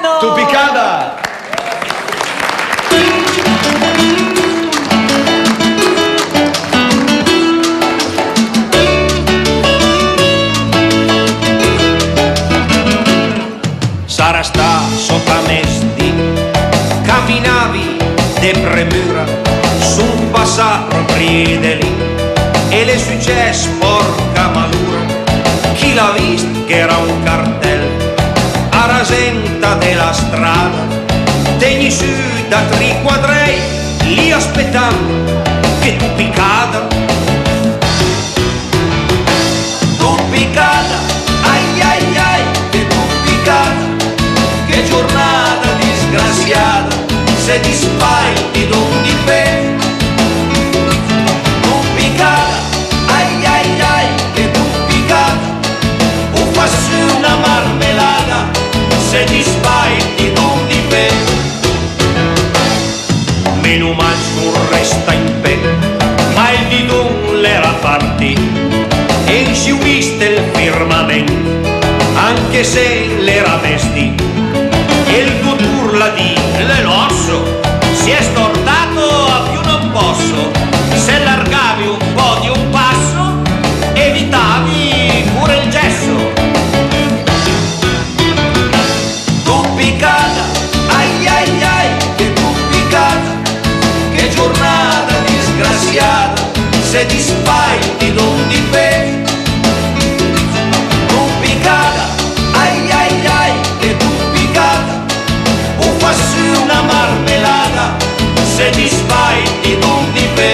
Picano! Tupicana! Sarà sta sopra mesti, camminavi de premura su un passato priedeli e le successo porca malura. Chi l'ha visto che era un cartello a rasenta della strada, tegni su da 3 quadrei lì aspettando che tu picada. Tu picada, ai ai ai, che tu picada. Che giornata disgraziata, se ti spagli non di pe. Tu picata, ai ai ai, che tu picata. O fassi una marmelata, se ti spagli non di pe. Meno mal sul resta in pe, ma il di non l'era partito. E si viste il firmamento, anche se l'era vestito. E il tuo urla di l'osso si è stortato a più non posso. Se allargavi un po' di un passo, evitavi pure il gesso. Tu picata, ai ai ai, che tu picata. Che giornata disgraziata, se ti spagli non di pe. Tu picata, ai ai ai, che tu picata. O fassi una marmelata, se ti spagli non di pe.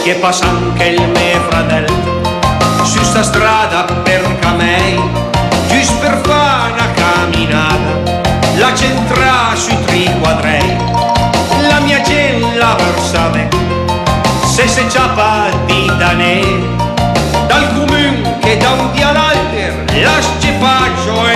Che passa anche il mio fratello su sta strada per camei, giusto per fare una camminata, la centra sui 3 quadrei. La mia gella versave, se ciapa di danè, dal comune che da un dia all'altro, la scepaggio